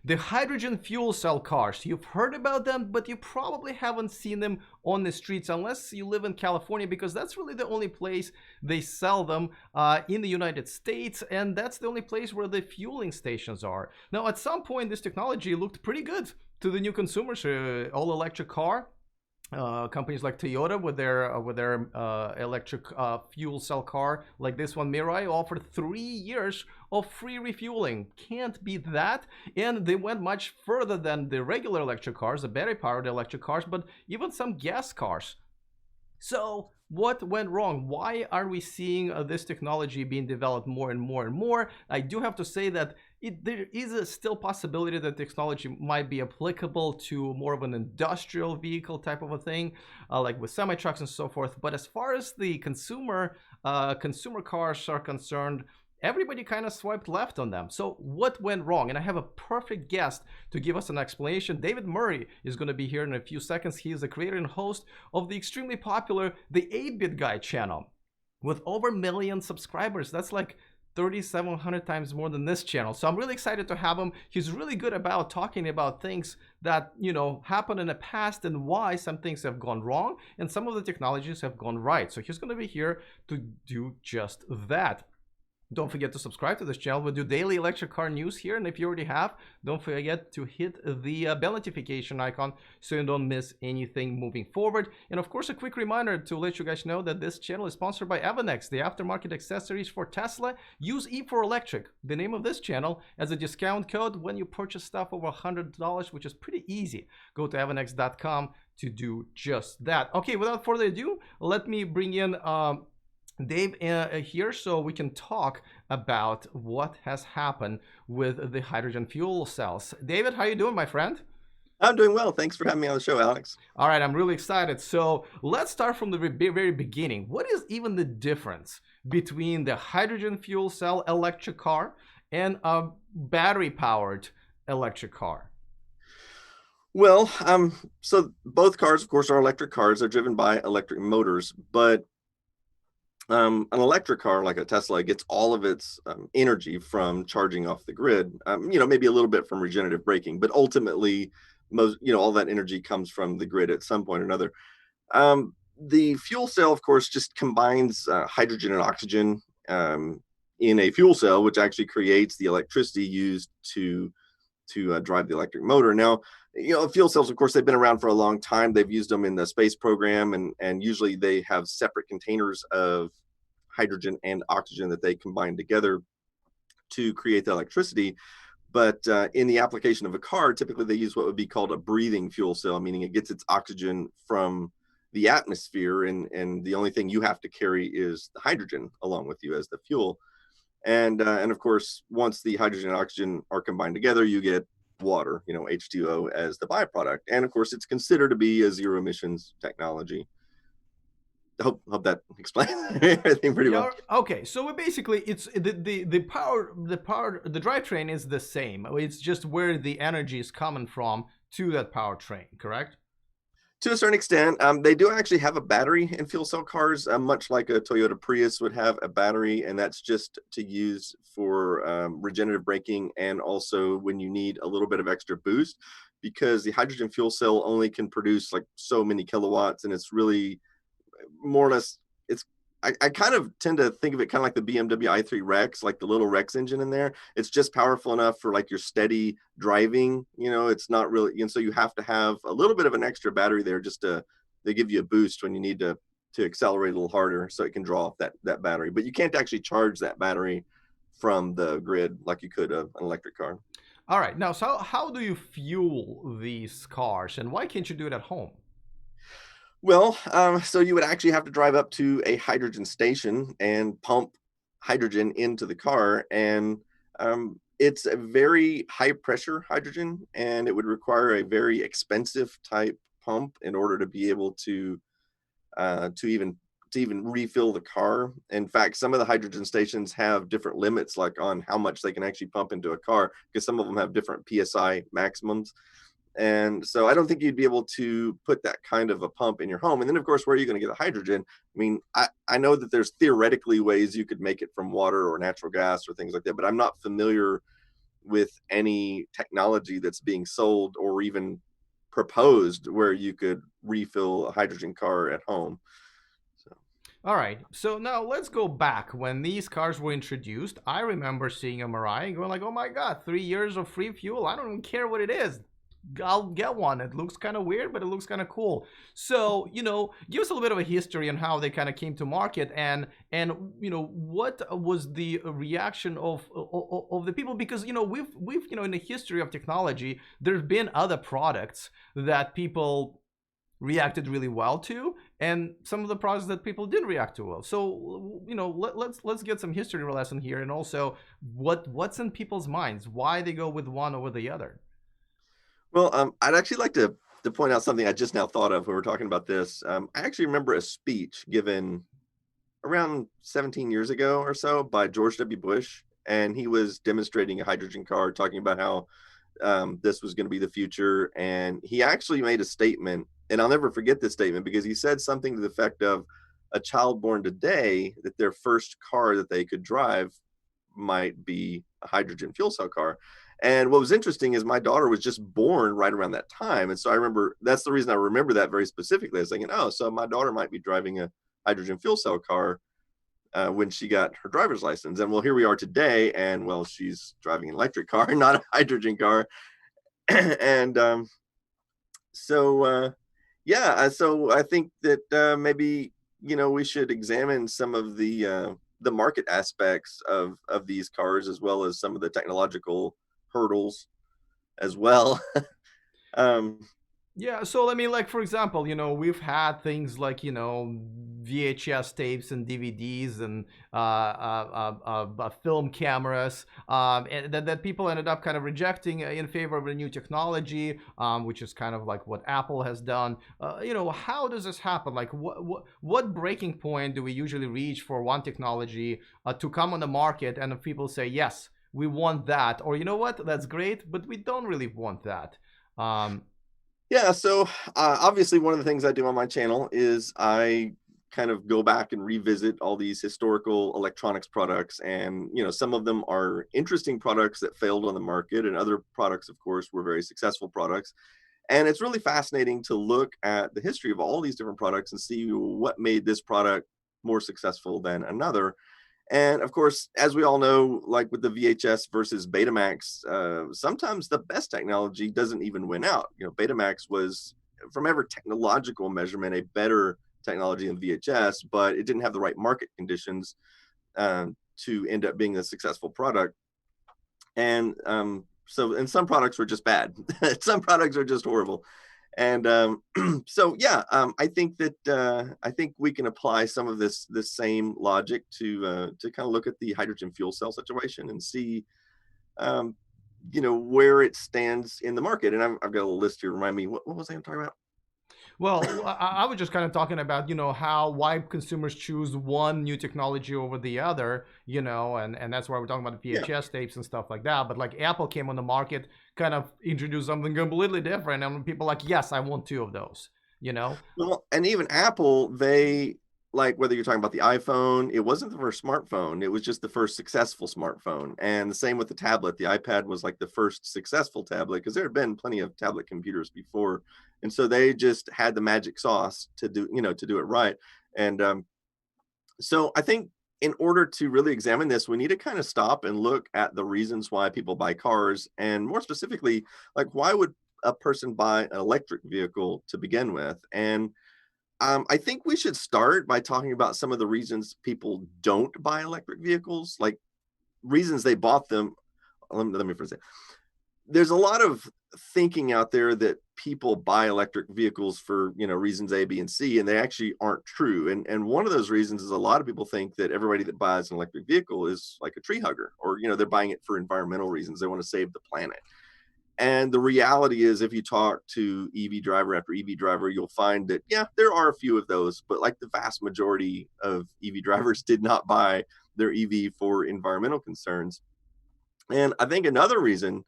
The hydrogen fuel cell cars. You've heard about them, but you probably haven't seen them on the streets unless you live in California, because that's really the only place they sell them in the United States, and that's the only place where the fueling stations are. Now, at some point, this technology looked pretty good to the new consumers. All-electric car. Companies like Toyota with their electric fuel cell car like this one Mirai offered 3 years of free refueling. Can't beat that. And they went much further than the regular electric cars, the battery powered electric cars, but even some gas cars. So what went wrong? Why are we seeing this technology being developed more and more and more? I do have to say that there is a still possibility that technology might be applicable to more of an industrial vehicle type of a thing, like with semi trucks and so forth. But as far as the consumer cars are concerned, everybody kind of swiped left on them. So what went wrong? And I have a perfect guest to give us an explanation. David Murray is going to be here in a few seconds. He is the creator and host of the extremely popular The 8-Bit Guy channel with over 1 million subscribers. That's like 3,700 times more than this channel. So I'm really excited to have him. He's really good about talking about things that, happened in the past and why some things have gone wrong and some of the technologies have gone right. So he's going to be here to do just that. Don't forget to subscribe to this channel. We do daily electric car news here, and if you already have, don't forget to hit the bell notification icon so you don't miss anything moving forward. And of course, a quick reminder to let you guys know that this channel is sponsored by Avanex, the aftermarket accessories for Tesla. Use E4Electric, the name of this channel, as a discount code when you purchase stuff over $100, which is pretty easy. Go to avanex.com to do just that. Okay, without further ado, let me bring in Dave here so we can talk about what has happened with the hydrogen fuel cells. David, how you doing, my friend? I'm doing well. Thanks for having me on the show, Alex. All right, I'm really excited. So let's start from the very beginning. What is even the difference between the hydrogen fuel cell electric car and a battery-powered electric car? Well, so both cars, of course, are electric cars. They're driven by electric motors, but an electric car like a Tesla gets all of its energy from charging off the grid. Maybe a little bit from regenerative braking, but ultimately, all that energy comes from the grid at some point or another. The fuel cell, of course, just combines hydrogen and oxygen in a fuel cell, which actually creates the electricity used to drive the electric motor. Now, fuel cells, of course, they've been around for a long time. They've used them in the space program, and usually they have separate containers of hydrogen and oxygen that they combine together to create the electricity. But in the application of a car, typically they use what would be called a breathing fuel cell, meaning it gets its oxygen from the atmosphere, and the only thing you have to carry is the hydrogen along with you as the fuel. And of course, once the hydrogen and oxygen are combined together, you get water, H2O, as the byproduct. And of course, it's considered to be a zero emissions technology. I hope that explains everything pretty well. Okay, so basically, it's the drivetrain is the same. It's just where the energy is coming from to that powertrain, correct? To a certain extent, they do actually have a battery in fuel cell cars, much like a Toyota Prius would have a battery, and that's just to use for regenerative braking and also when you need a little bit of extra boost, because the hydrogen fuel cell only can produce like so many kilowatts, and it's really more or less, I kind of tend to think of it kind of like the BMW i3 Rex, like the little Rex engine in there. It's just powerful enough for like your steady driving, it's not really, and so you have to have a little bit of an extra battery there just they give you a boost when you need to accelerate a little harder so it can draw off that battery. But you can't actually charge that battery from the grid like you could an electric car. All right, now, so how do you fuel these cars, and why can't you do it at home? Well, so you would actually have to drive up to a hydrogen station and pump hydrogen into the car. And it's a very high pressure hydrogen, and it would require a very expensive type pump in order to be able to even refill the car. In fact, some of the hydrogen stations have different limits, like on how much they can actually pump into a car, because some of them have different PSI maximums. And so I don't think you'd be able to put that kind of a pump in your home. And then, of course, where are you going to get the hydrogen? I mean, I know that there's theoretically ways you could make it from water or natural gas or things like that, but I'm not familiar with any technology that's being sold or even proposed where you could refill a hydrogen car at home. So, All right, so now let's go back. When these cars were introduced, I remember seeing a Mirai and going like, "Oh my God, 3 years of free fuel! I don't even care what it is. I'll get one. It looks kind of weird, but it looks kind of cool." So, give us a little bit of a history on how they kind of came to market, and what was the reaction of the people? Because we've in the history of technology, there's been other products that people reacted really well to, and some of the products that people didn't react to well. So let's get some history lesson here, and also what's in people's minds, why they go with one over the other. well, I'd actually like to point out something I just now thought of when we're talking about this. I actually remember a speech given around 17 years ago or so by George W. Bush, and he was demonstrating a hydrogen car, talking about how this was going to be the future. And he actually made a statement, and I'll never forget this statement because he said something to the effect of a child born today, that their first car that they could drive might be a hydrogen fuel cell car. And what was interesting is my daughter was just born right around that time. And so I remember, that's the reason I remember that very specifically. I was thinking, oh, so my daughter might be driving a hydrogen fuel cell car when she got her driver's license. And well, here we are today, and well, she's driving an electric car, not a hydrogen car. And so I think that maybe we should examine some of the market aspects of these cars, as well as some of the technological hurdles as well. um, Yeah, so I mean, like for example, we've had things like VHS tapes and DVDs and film cameras, and that people ended up kind of rejecting in favor of a new technology, which is kind of like what Apple has done. How does this happen? Like, what breaking point do we usually reach for one technology to come on the market, and if people say yes, we want that, or you know what, that's great, but we don't really want that. Um, Yeah, so obviously, one of the things I do on my channel is I kind of go back and revisit all these historical electronics products. And, some of them are interesting products that failed on the market, and other products, of course, were very successful products. And it's really fascinating to look at the history of all these different products and see what made this product more successful than another. And of course, as we all know, like with the VHS versus Betamax, sometimes the best technology doesn't even win out. Betamax was, from every technological measurement, a better technology than VHS, but it didn't have the right market conditions to end up being a successful product. And and some products were just bad. Some products are just horrible. And I think we can apply some of this same logic to kind of look at the hydrogen fuel cell situation and see um, where it stands in the market. And I've got a list here. Remind me, what was I going to talk about? Well, I was just kind of talking about, why consumers choose one new technology over the other, and that's why we're talking about Yeah. VHS tapes and stuff like that. But like Apple came on the market, kind of introduced something completely different, and people like, yes, I want two of those, you know? Well, and even Apple, they, like, whether you're talking about the iPhone, it wasn't the first smartphone. It was just the first successful smartphone. And the same with the tablet. The iPad was like the first successful tablet, because there had been plenty of tablet computers before. And so they just had the magic sauce to do it right. And so I think in order to really examine this, we need to kind of stop and look at the reasons why people buy cars, and more specifically, like, why would a person buy an electric vehicle to begin with? And I think we should start by talking about some of the reasons people don't buy electric vehicles, like reasons they bought them. Let me first say, there's a lot of thinking out there that people buy electric vehicles for reasons A, B, and C, and they actually aren't true. And one of those reasons is a lot of people think that everybody that buys an electric vehicle is like a tree hugger, or they're buying it for environmental reasons. They want to save the planet. And the reality is, if you talk to EV driver after EV driver, you'll find that, yeah, there are a few of those, but like the vast majority of EV drivers did not buy their EV for environmental concerns. And I think another reason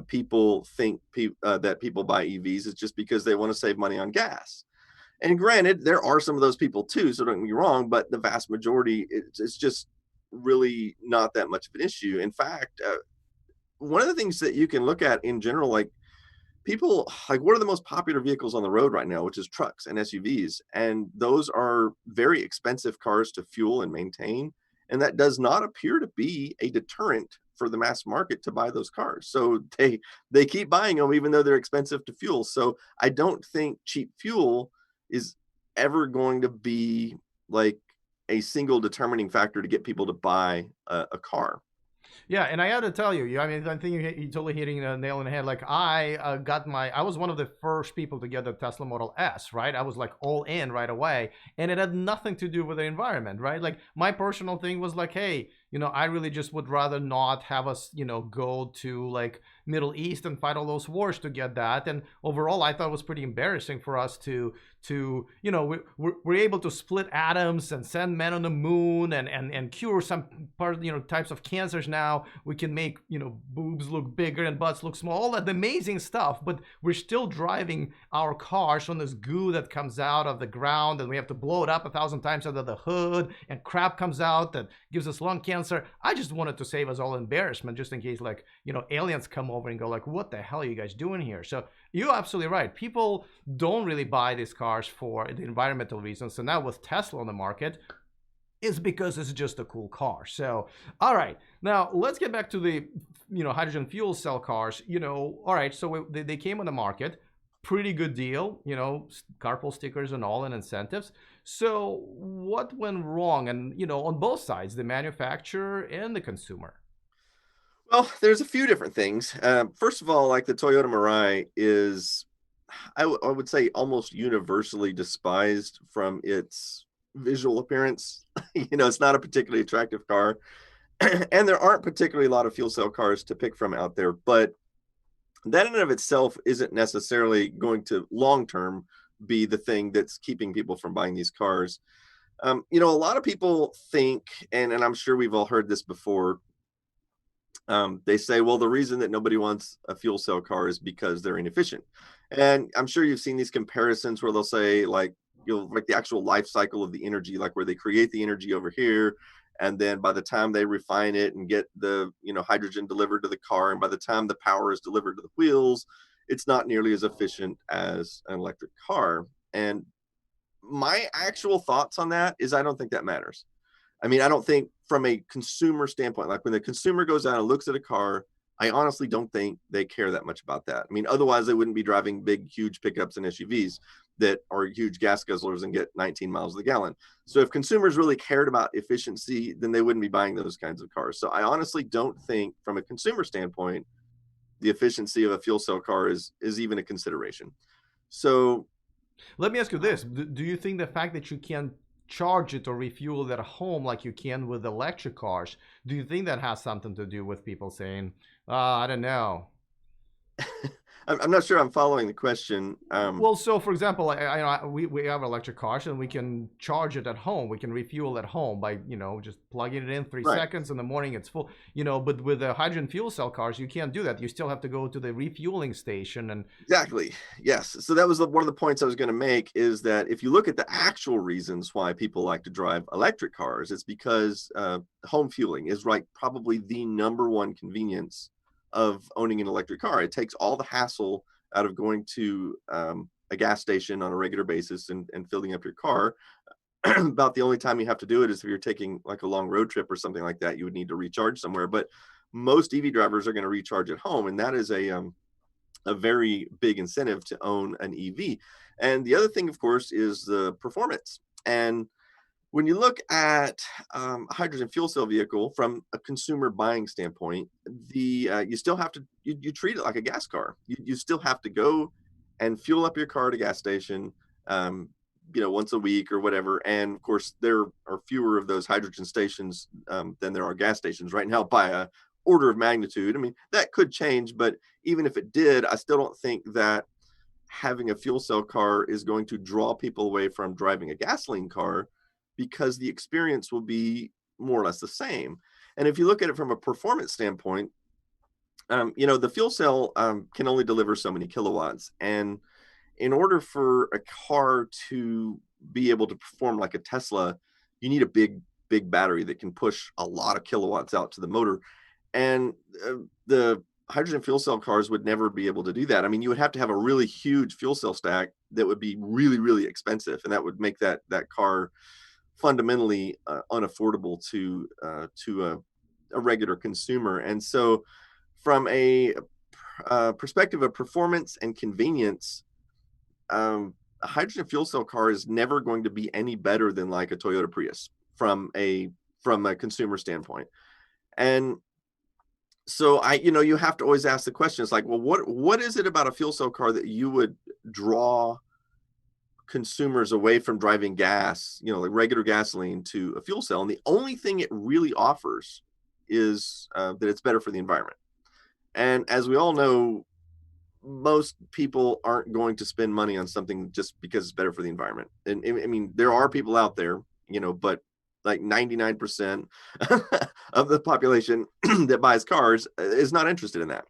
people think that people buy EVs is just because they want to save money on gas. And granted, there are some of those people too, so don't get me wrong, but the vast majority, it's just really not that much of an issue. In fact, one of the things that you can look at in general, like people, like what are the most popular vehicles on the road right now, which is trucks and SUVs. And those are very expensive cars to fuel and maintain. And that does not appear to be a deterrent for the mass market to buy those cars. So they keep buying them even though they're expensive to fuel. So I don't think cheap fuel is ever going to be like a single determining factor to get people to buy a car. Yeah, and I got to tell you, I mean, I think you're totally hitting the nail on the head. Like I was one of the first people to get the Tesla Model S, right? I was like all in right away, and it had nothing to do with the environment, right? Like my personal thing was like, hey, I really just would rather not have us, go to like Middle East and fight all those wars to get that. And overall, I thought it was pretty embarrassing for us we're able to split atoms and send men on the moon and cure some types of cancers now. We can make boobs look bigger and butts look small, all that amazing stuff, but we're still driving our cars on this goo that comes out of the ground, and we have to blow it up 1,000 times under the hood, and crap comes out that gives us lung cancer. I just wanted to save us all embarrassment, just in case aliens come over and go like, what the hell are you guys doing here? So you're absolutely right. People don't really buy these cars for the environmental reasons. So now with Tesla on the market, it's because it's just a cool car. So, all right, now let's get back to the hydrogen fuel cell cars. All right, so they came on the market, pretty good deal. Carpool stickers and all, and incentives. So what went wrong? And on both sides, the manufacturer and the consumer. Well, there's a few different things. First of all, like the Toyota Mirai is, I would say, almost universally despised from its visual appearance. It's not a particularly attractive car, and there aren't particularly a lot of fuel cell cars to pick from out there. But that in and of itself isn't necessarily going to long term be the thing that's keeping people from buying these cars. A lot of people think, and I'm sure we've all heard this before, they say, well, the reason that nobody wants a fuel cell car is because they're inefficient. And I'm sure you've seen these comparisons where they'll say, like, like the actual life cycle of the energy, like where they create the energy over here. And then by the time they refine it and get the, hydrogen delivered to the car, and by the time the power is delivered to the wheels, it's not nearly as efficient as an electric car. And my actual thoughts on that is I don't think that matters. I mean, I don't think from a consumer standpoint, like when the consumer goes out and looks at a car, I honestly don't think they care that much about that. I mean, otherwise they wouldn't be driving big, huge pickups and SUVs that are huge gas guzzlers and get 19 miles a gallon. So if consumers really cared about efficiency, then they wouldn't be buying those kinds of cars. So I honestly don't think from a consumer standpoint, the efficiency of a fuel cell car is even a consideration. So Let me ask you this. Do you think the fact that you can charge it or refuel it at home like you can with electric cars, do you think that has something to do with people saying, I don't know? I'm not sure I'm following the question. Well, so for example, we have electric cars and we can charge it at home. We can refuel at home by just plugging it in three Right. seconds in the morning. It's full. But with the hydrogen fuel cell cars, you can't do that. You still have to go to the refueling station and. Exactly. Yes. So that was one of the points I was going to make, is that if you look at the actual reasons why people like to drive electric cars, it's because home fueling is probably the number one convenience of owning an electric car. It takes all the hassle out of going to a gas station on a regular basis and filling up your car. About the only time you have to do it is if you're taking like a long road trip or something like that. You would need to recharge somewhere, but most EV drivers are going to recharge at home, and that is a very big incentive to own an EV. And the other thing, of course, is the performance. And when you look at a hydrogen fuel cell vehicle from a consumer buying standpoint, you still have to you treat it like a gas car. You still have to go and fuel up your car at a gas station, once a week or whatever. And of course, there are fewer of those hydrogen stations than there are gas stations right now by a order of magnitude. I mean, that could change, but even if it did, I still don't think that having a fuel cell car is going to draw people away from driving a gasoline car, because the experience will be more or less the same. And if you look at it from a performance standpoint, the fuel cell can only deliver so many kilowatts. And in order for a car to be able to perform like a Tesla, you need a big, big battery that can push a lot of kilowatts out to the motor. And the hydrogen fuel cell cars would never be able to do that. I mean, you would have to have a really huge fuel cell stack that would be really, really expensive, and that would make that car fundamentally unaffordable to a regular consumer. And so, from a perspective of performance and convenience, a hydrogen fuel cell car is never going to be any better than like a Toyota Prius from a consumer standpoint. And so you have to always ask the question. It's like, well, what is it about a fuel cell car that you would draw consumers away from driving gas, like regular gasoline, to a fuel cell? And the only thing it really offers is that it's better for the environment. And as we all know, most people aren't going to spend money on something just because it's better for the environment. And I mean, there are people out there, but like 99% of the population that buys cars is not interested in that.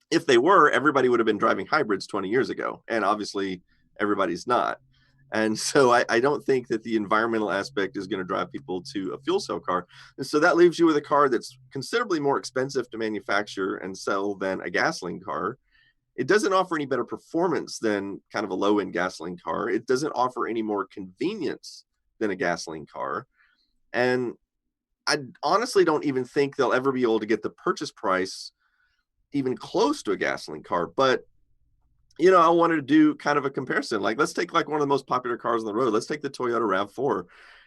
If they were, everybody would have been driving hybrids 20 years ago. And obviously, everybody's not. And so I don't think that the environmental aspect is going to drive people to a fuel cell car. And so that leaves you with a car that's considerably more expensive to manufacture and sell than a gasoline car. It doesn't offer any better performance than kind of a low-end gasoline car. It doesn't offer any more convenience than a gasoline car. And I honestly don't even think they'll ever be able to get the purchase price even close to a gasoline car. But, I wanted to do kind of a comparison. Like, let's take like one of the most popular cars on the road. Let's take the Toyota RAV4.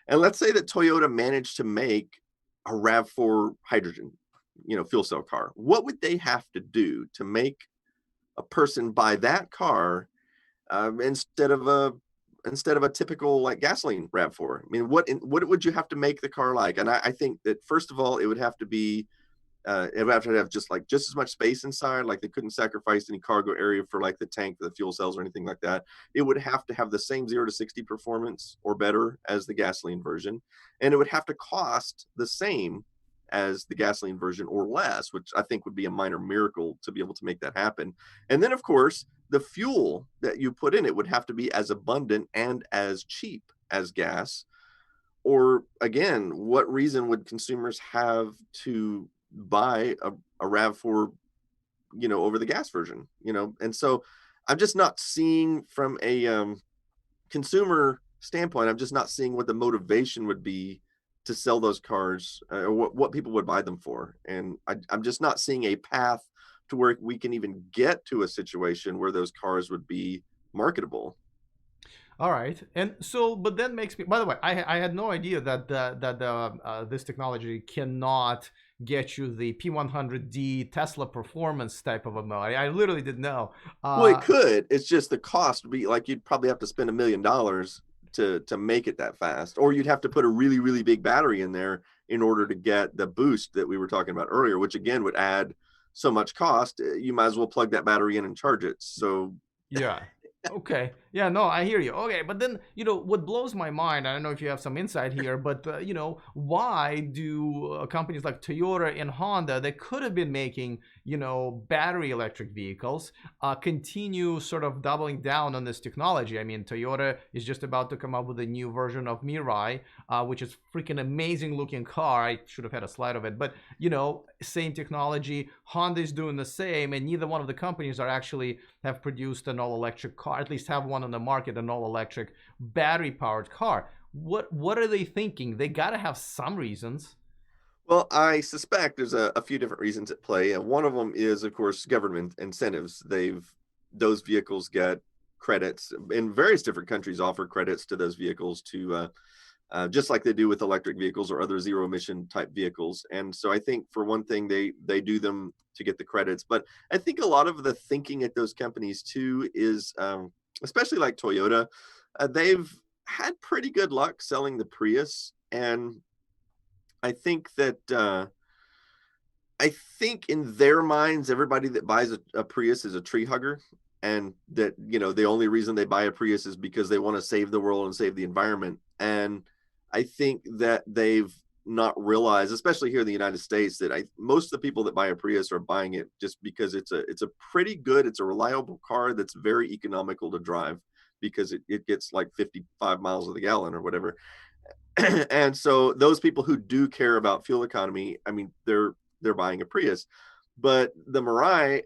And let's say that Toyota managed to make a RAV4 hydrogen, fuel cell car. What would they have to do to make a person buy that car instead of a typical like gasoline RAV4? I mean, what would you have to make the car like? And I think that first of all, it would have to be it would have to have just as much space inside. Like, they couldn't sacrifice any cargo area for like the tank, the fuel cells, or anything like that. It would have to have the same 0 to 60 performance or better as the gasoline version, and it would have to cost the same as the gasoline version or less, which I think would be a minor miracle to be able to make that happen. And then, of course, the fuel that you put in it would have to be as abundant and as cheap as gas. Or again, what reason would consumers have to buy a RAV4, over the gas version? And so I'm just not seeing from a consumer standpoint, I'm just not seeing what the motivation would be to sell those cars, or what people would buy them for. And I'm just not seeing a path to where we can even get to a situation where those cars would be marketable. All right, and so, but that makes me. By the way, I had no idea that this technology cannot get you the P100D Tesla performance type of a mode. I literally didn't know. Well, it could. It's just the cost would be like, you'd probably have to spend $1 million to make it that fast, or you'd have to put a really, really big battery in there in order to get the boost that we were talking about earlier, which again would add so much cost. You might as well plug that battery in and charge it. So Yeah. Okay. Yeah, no, I hear you. Okay, but then, what blows my mind, I don't know if you have some insight here, but, why do companies like Toyota and Honda, that could have been making, battery electric vehicles, continue sort of doubling down on this technology? I mean, Toyota is just about to come up with a new version of Mirai, which is freaking amazing looking car. I should have had a slide of it, but, same technology. Honda is doing the same, and neither one of the companies are actually have produced an all-electric car, at least have one on the market, an all-electric battery-powered car. What are they thinking? They got to have some reasons. well, I suspect there's a few different reasons at play, and one of them is, of course, government incentives. Those vehicles get credits in various different countries, offer credits to those vehicles to just like they do with electric vehicles or other zero emission type vehicles. And so I think, for one thing, they do them to get the credits. But I think a lot of the thinking at those companies too is, especially like Toyota, they've had pretty good luck selling the Prius. And I think that I think in their minds, everybody that buys a Prius is a tree hugger, and that, the only reason they buy a Prius is because they want to save the world and save the environment. And I think that they've not realized, especially here in the United States, that most of the people that buy a Prius are buying it just because it's a pretty good, it's a reliable car that's very economical to drive, because it gets like 55 miles of the gallon or whatever. And so those people who do care about fuel economy, I mean, they're buying a Prius. But the Mirai,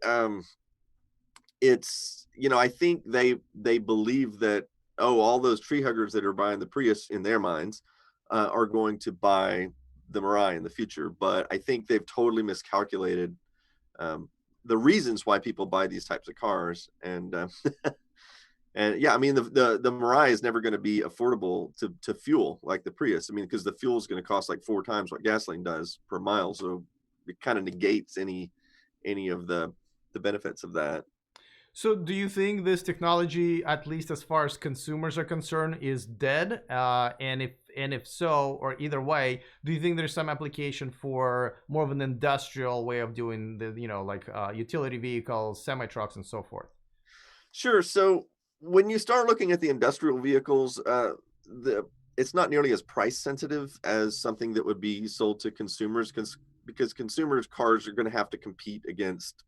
it's, I think they believe that, oh, all those tree huggers that are buying the Prius in their minds are going to buy the Mirai in the future. But I think they've totally miscalculated um, the reasons why people buy these types of cars. And yeah, I mean, the Mirai is never going to be affordable to fuel like the Prius. I mean, because the fuel is going to cost like 4 times what gasoline does per mile, so it kind of negates any of the benefits of that. So, do you think this technology, at least as far as consumers are concerned, is dead? And if so, or either way, do you think there's some application for more of an industrial way of doing the, like utility vehicles, semi trucks, and so forth? Sure. So when you start looking at the industrial vehicles, the it's not nearly as price sensitive as something that would be sold to consumers, because consumers' cars are going to have to compete against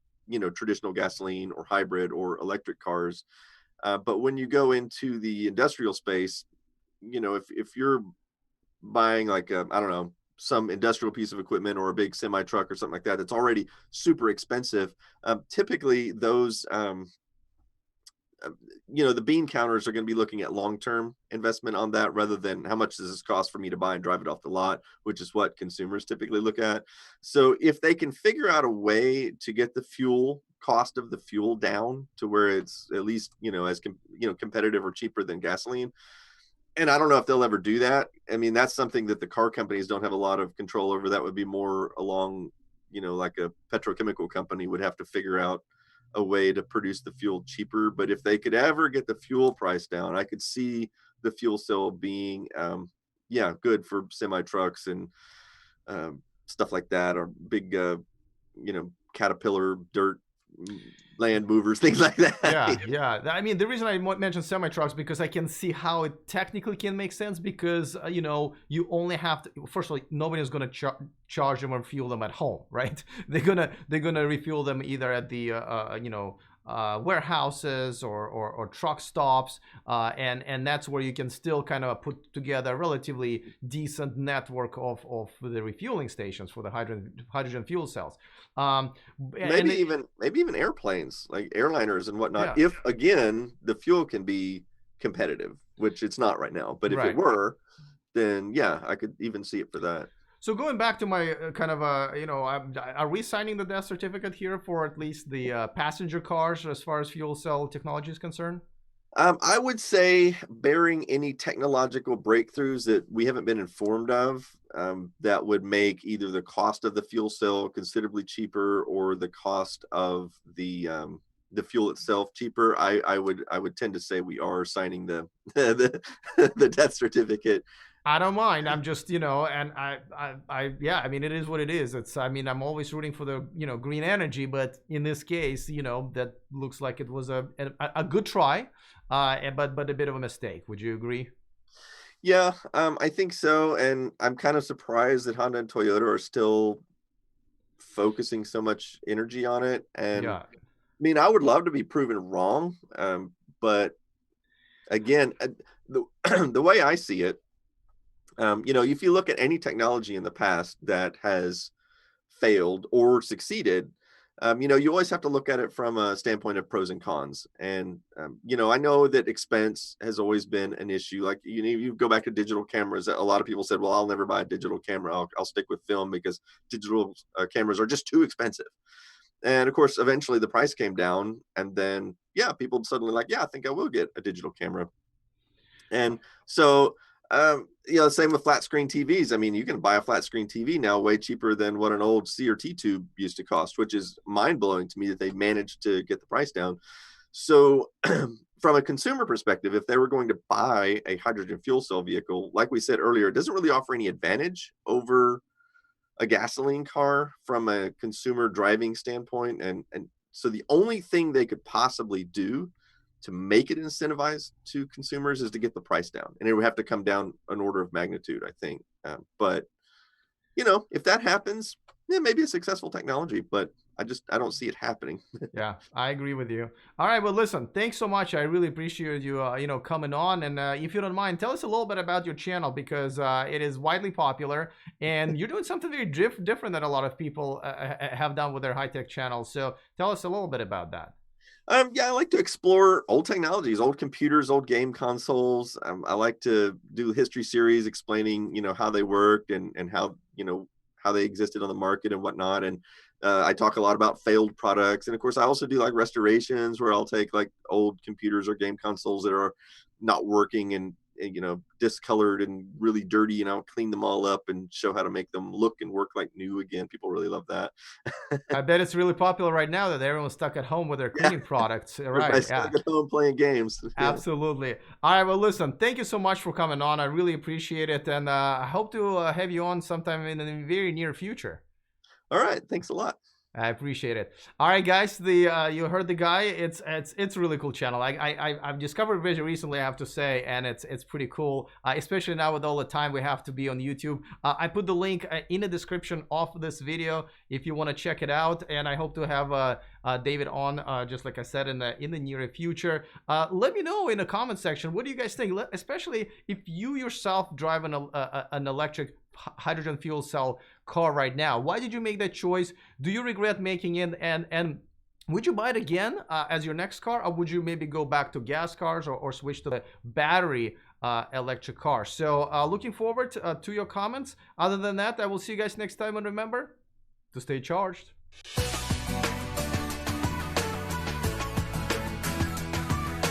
traditional gasoline or hybrid or electric cars. But when you go into the industrial space, if you're buying like a, I don't know, some industrial piece of equipment or a big semi truck or something like that, it's already super expensive. Typically, those the bean counters are going to be looking at long-term investment on that, rather than how much does this cost for me to buy and drive it off the lot, which is what consumers typically look at. So if they can figure out a way to get the fuel cost of the fuel down to where it's at least as competitive or cheaper than gasoline, and I don't know if they'll ever do that. I mean, that's something that the car companies don't have a lot of control over. That would be more along, like a petrochemical company would have to figure out a way to produce the fuel cheaper. But if they could ever get the fuel price down, I could see the fuel cell being, yeah, good for semi trucks and stuff like that, or big, Caterpillar dirt land movers, things like that. Yeah, yeah. I mean, the reason I mentioned semi trucks because I can see how it technically can make sense because you only have to. First of all, nobody's gonna charge them or fuel them at home, right? They're gonna refuel them either at the warehouses or truck stops, and that's where you can still kind of put together a relatively decent network of the refueling stations for the hydrogen fuel cells. Um, and Maybe even airplanes, like airliners and whatnot, yeah, if again the fuel can be competitive, which it's not right now, but if it right. were, then yeah, I could even see it for that. So going back to my kind of are we signing the death certificate here for at least the passenger cars as far as fuel cell technology is concerned? I would say, bearing any technological breakthroughs that we haven't been informed of, that would make either the cost of the fuel cell considerably cheaper or the cost of the fuel itself cheaper, I would tend to say we are signing the the death certificate. I don't mind. I'm just, and yeah, I mean, it is what it is. I mean, I'm always rooting for the, green energy, but in this case, that looks like it was a good try, but a bit of a mistake. Would you agree? Yeah, I think so, and I'm kind of surprised that Honda and Toyota are still focusing so much energy on it. And Yeah. I mean, I would love to be proven wrong, but again, the the way I see it, if you look at any technology in the past that has failed or succeeded, you always have to look at it from a standpoint of pros and cons. And I know that expense has always been an issue. Like you go back to digital cameras. A lot of people said, "Well, I'll never buy a digital camera. I'll stick with film because digital cameras are just too expensive." And of course, eventually the price came down, and then yeah, people suddenly like, "Yeah, I think I will get a digital camera." And so, same with flat screen TVs. I mean, you can buy a flat screen TV now way cheaper than what an old CRT tube used to cost, which is mind blowing to me that they managed to get the price down. So, from a consumer perspective, if they were going to buy a hydrogen fuel cell vehicle, like we said earlier, it doesn't really offer any advantage over a gasoline car from a consumer driving standpoint. And so the only thing they could possibly do to make it incentivized to consumers is to get the price down, and it would have to come down an order of magnitude, I think. But if that happens, yeah, maybe a successful technology. But I don't see it happening. Yeah, I agree with you. All right, well, listen, thanks so much. I really appreciate you, coming on. And if you don't mind, tell us a little bit about your channel because it is widely popular, and you're doing something very different than a lot of people have done with their high tech channels. So tell us a little bit about that. Yeah, I like to explore old technologies, old computers, old game consoles. I like to do history series explaining, how they worked and how, how they existed on the market and whatnot. And I talk a lot about failed products. And of course, I also do like restorations where I'll take like old computers or game consoles that are not working and discolored and really dirty, and I'll clean them all up and show how to make them look and work like new again. People really love that. I bet it's really popular right now that everyone's stuck at home with their Yeah, cleaning products. Right? everybody's Yeah. stuck at home playing games. Yeah. Absolutely. All right. Well, listen, thank you so much for coming on. I really appreciate it. And I hope to have you on sometime in the very near future. All right. Thanks a lot. I appreciate it. All right, guys. The you heard the guy. It's a really cool channel. I've discovered Vision recently, I have to say, and it's pretty cool. Especially now with all the time we have to be on YouTube. I put the link in the description of this video if you want to check it out. And I hope to have David on, just like I said, in the near future. Let me know in the comment section, what do you guys think? Especially if you yourself drive an electric hydrogen fuel cell car right now. Why did you make that choice? Do you regret making it? And would you buy it again as your next car, or would you maybe go back to gas cars or switch to the battery electric car? So looking forward to your comments. Other than that, I will see you guys next time, and remember to stay charged.